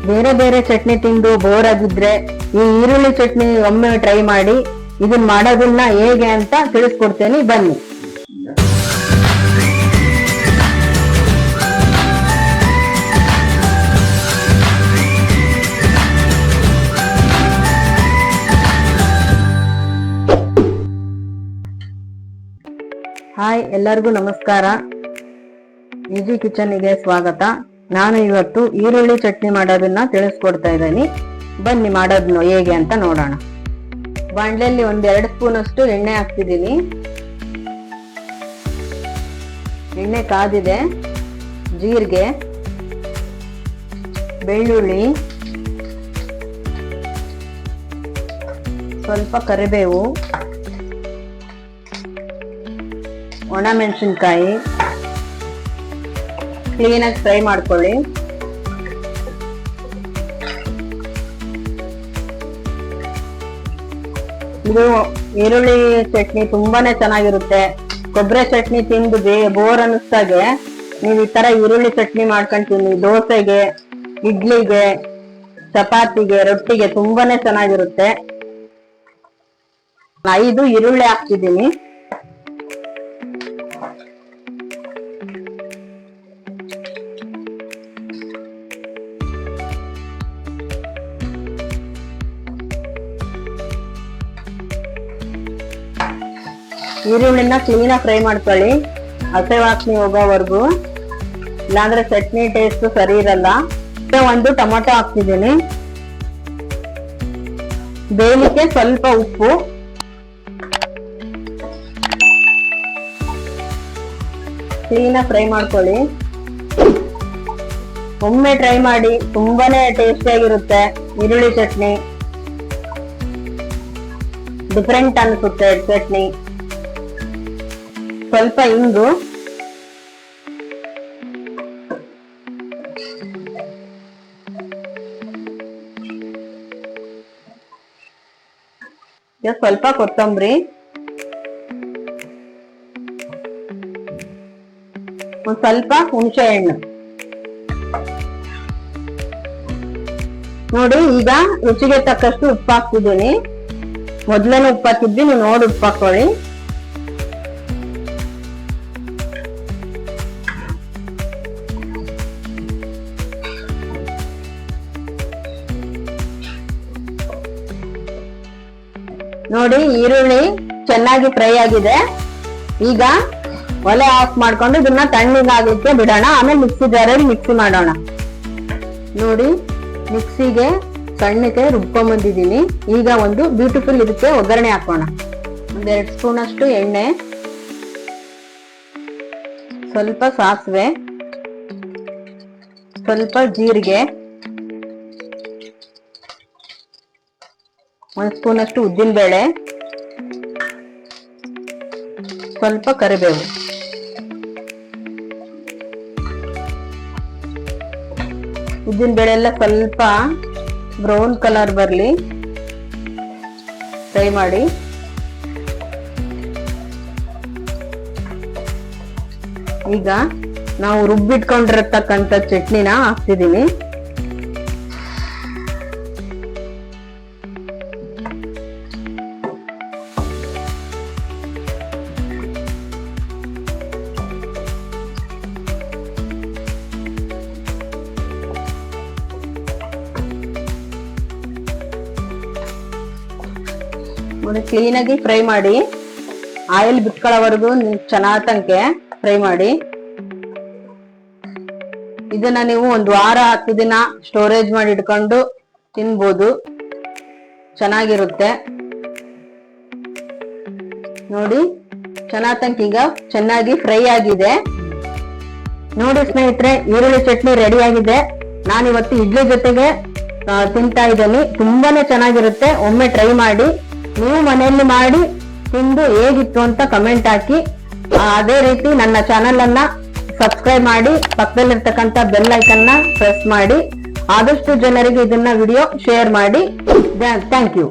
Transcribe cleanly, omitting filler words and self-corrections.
ಬೇರೆ ಬೇರೆ ಚಟ್ನಿ ತಿಂದು ಬೋರ್ ಆಗಿದ್ರೆ ಈ ಈರುಳ್ಳಿ ಚಟ್ನಿ ಒಮ್ಮೆ ಟ್ರೈ ಮಾಡಿ. ಇದನ್ನ ಮಾಡೋದನ್ನ ಹೇಗೆ ಅಂತ ತಿಳಿಸ್ಕೊಡ್ತೇನೆ, ಬನ್ನಿ. ಹಾಯ್, ಎಲ್ಲರಿಗೂ ನಮಸ್ಕಾರ. ಈಜಿ ಕಿಚನ್ಗೆ ಸ್ವಾಗತ. ನಾನು ಇವತ್ತು ಈರುಳ್ಳಿ ಚಟ್ನಿ ಮಾಡೋದನ್ನ ತಿಳಿಸ್ಕೊಡ್ತಾ ಇದ್ದೀನಿ. ಬನ್ನಿ ಮಾಡೋದನ್ನ ಹೇಗೆ ಅಂತ ನೋಡೋಣ. ಬಾಣಲೆಯಲ್ಲಿ 1-2 ಸ್ಪೂನ್ ಅಷ್ಟು ಎಣ್ಣೆ ಹಾಕ್ತಿದ್ದೀನಿ. ಎಣ್ಣೆ ಕಾದಿದೆ. ಜೀರಿಗೆ, ಬೆಳ್ಳುಳ್ಳಿ, ಸ್ವಲ್ಪ ಕರಿಬೇವು, ಒಣಮೆಣಸಿನ್ಕಾಯಿ ಕ್ಲೀನಾಗಿ ಫ್ರೈ ಮಾಡ್ಕೊಳ್ಳಿ. ಇದು ಈರುಳ್ಳಿ ಚಟ್ನಿ ತುಂಬಾನೇ ಚೆನ್ನಾಗಿರುತ್ತೆ. ಕೊಬ್ಬರಿ ಚಟ್ನಿ ತಿಂದು ಬೋರ್ ಅನ್ನಿಸ್ದಾಗೆ ನೀವು ಈ ತರ ಈರುಳ್ಳಿ ಚಟ್ನಿ ಮಾಡ್ಕೊಂಡು ತಿನ್ನಿ. ದೋಸೆಗೆ, ಇಡ್ಲಿಗೆ, ಚಪಾತಿಗೆ, ರೊಟ್ಟಿಗೆ ತುಂಬಾನೇ ಚೆನ್ನಾಗಿರುತ್ತೆ. 5 ಈರುಳ್ಳಿ ಹಾಕ್ತಿದ್ದೀನಿ. ಈರುಳ್ಳಿನ ಕ್ಲೀನಾಗಿ ಫ್ರೈ ಮಾಡ್ಕೊಳ್ಳಿ, ಹಸೆ ವಾಸನೆ ಹೋಗೋವರೆಗೂ, ಇಲ್ಲಾಂದ್ರೆ ಚಟ್ನಿ ಟೇಸ್ಟ್ ಸರಿ ಇರಲ್ಲ. 1 ಟೊಮೊಟೊ ಹಾಕ್ತಿದ್ದೀನಿ. ಬೇಯಲಿಕ್ಕೆ ಸ್ವಲ್ಪ ಉಪ್ಪು, ಕ್ಲೀನಾಗಿ ಫ್ರೈ ಮಾಡ್ಕೊಳ್ಳಿ. ಒಮ್ಮೆ ಟ್ರೈ ಮಾಡಿ, ತುಂಬಾನೇ ಟೇಸ್ಟಿಯಾಗಿರುತ್ತೆ ಈರುಳ್ಳಿ ಚಟ್ನಿ. ಡಿಫ್ರೆಂಟ್ ಅನ್ಸುತ್ತೆ ಚಟ್ನಿ. ಸ್ವಲ್ಪ ಇಂಗು, ಸ್ವಲ್ಪ ಕೊತ್ತಂಬರಿ, ಒಂದ್ ಸ್ವಲ್ಪ ಹುಣಸೆ ಹಣ್ಣು. ನೋಡಿ, ಈಗ ರುಚಿಗೆ ತಕ್ಕಷ್ಟು ಉಪ್ಪು ಹಾಕ್ತಿದ್ದೀನಿ. ಮೊದ್ಲೇನು ಉಪ್ಪು ಹಾಕಿದ್ವಿ, ನೀವು ನೋಡಿ ಉಪ್ಪು ಹಾಕೊಳ್ಳಿ. ನೋಡಿ, ಈರುಳ್ಳಿ ಚೆನ್ನಾಗಿ ಫ್ರೈ ಆಗಿದೆ. ಈಗ ಒಲೆ ಆಫ್ ಮಾಡ್ಕೊಂಡು ಇದನ್ನ ತಣ್ಣಗಾಗ್ಲಿಕ್ಕೆ ಬಿಡೋಣ. ಆಮೇಲೆ ಮಿಕ್ಸಿ ಜಾರಲ್ಲಿ ಮಿಕ್ಸಿ ಮಾಡೋಣ. ನೋಡಿ, ಮಿಕ್ಸಿಗೆ ಸಣ್ಣಕ್ಕೆ ರುಬ್ಕೊಂಡ್ಬಂದಿದ್ದೀನಿ. ಈಗ ಒಂದು ಬ್ಯೂಟಿಫುಲ್ ಇದಕ್ಕೆ ಒಗ್ಗರಣೆ ಹಾಕೋಣ. 1-2 ಸ್ಪೂನ್ ಅಷ್ಟು ಎಣ್ಣೆ, ಸ್ವಲ್ಪ ಸಾಸಿವೆ, ಸ್ವಲ್ಪ ಜೀರಿಗೆ, 1 ಸ್ಪೂನ್ ಅಷ್ಟು ಉದ್ದಿನ ಬೇಳೆ, ಸ್ವಲ್ಪ ಕರಿಬೇವು. ಉದ್ದಿನ ಬೇಳೆ ಎಲ್ಲ ಸ್ವಲ್ಪ ಬ್ರೌನ್ ಕಲರ್ ಬರಲಿ ಫ್ರೈ ಮಾಡಿ. ಈಗ ನಾವು ರುಬ್ಬಿಟ್ಕೊಂಡಿರತಕ್ಕಂಥ ಚಟ್ನಿನ ಹಾಕ್ತಿದ್ದೀನಿ. ಕ್ಲೀನಾಗಿ ಫ್ರೈ ಮಾಡಿ, ಆಯಿಲ್ ಬಿಟ್ಕೊಳ್ಳೋವರೆಗೂ ಚೆನ್ನಾಗಿ ಫ್ರೈ ಮಾಡಿ. ಇದನ್ನ ನೀವು 1 ವಾರ 10 ದಿನ ಸ್ಟೋರೇಜ್ ಮಾಡಿ ಇಟ್ಕೊಂಡು ತಿನ್ಬೋದು, ಚೆನ್ನಾಗಿರುತ್ತೆ. ನೋಡಿ, ಈಗ ಚೆನ್ನಾಗಿ ಫ್ರೈ ಆಗಿದೆ. ನೋಡಿ ಸ್ನೇಹಿತರೆ, ಈರುಳ್ಳಿ ಚಟ್ನಿ ರೆಡಿ ಆಗಿದೆ. ನಾನಿವತ್ತು ಇಡ್ಲಿ ಜೊತೆಗೆ ತಿಂತಾ ಇದ್ದೀನಿ. ತುಂಬಾನೇ ಚೆನ್ನಾಗಿರುತ್ತೆ. ಒಮ್ಮೆ ಟ್ರೈ ಮಾಡಿ. ನೀವು ಮನೆಯಲ್ಲಿ ಮಾಡಿ ತಿಂದು ಹೇಗಿತ್ತು ಅಂತ ಕಮೆಂಟ್ ಹಾಕಿ. ಅದೇ ರೀತಿ ನನ್ನ ಚಾನೆಲ್ ಅನ್ನ ಸಬ್ಸ್ಕ್ರೈಬ್ ಮಾಡಿ, ಪಕ್ಕದಲ್ಲಿರ್ತಕ್ಕಂಥ ಬೆಲ್ ಐಕನ್ನ ಪ್ರೆಸ್ ಮಾಡಿ. ಆದಷ್ಟು ಜನರಿಗೆ ಇದನ್ನ ವಿಡಿಯೋ ಶೇರ್ ಮಾಡಿ. Thank you.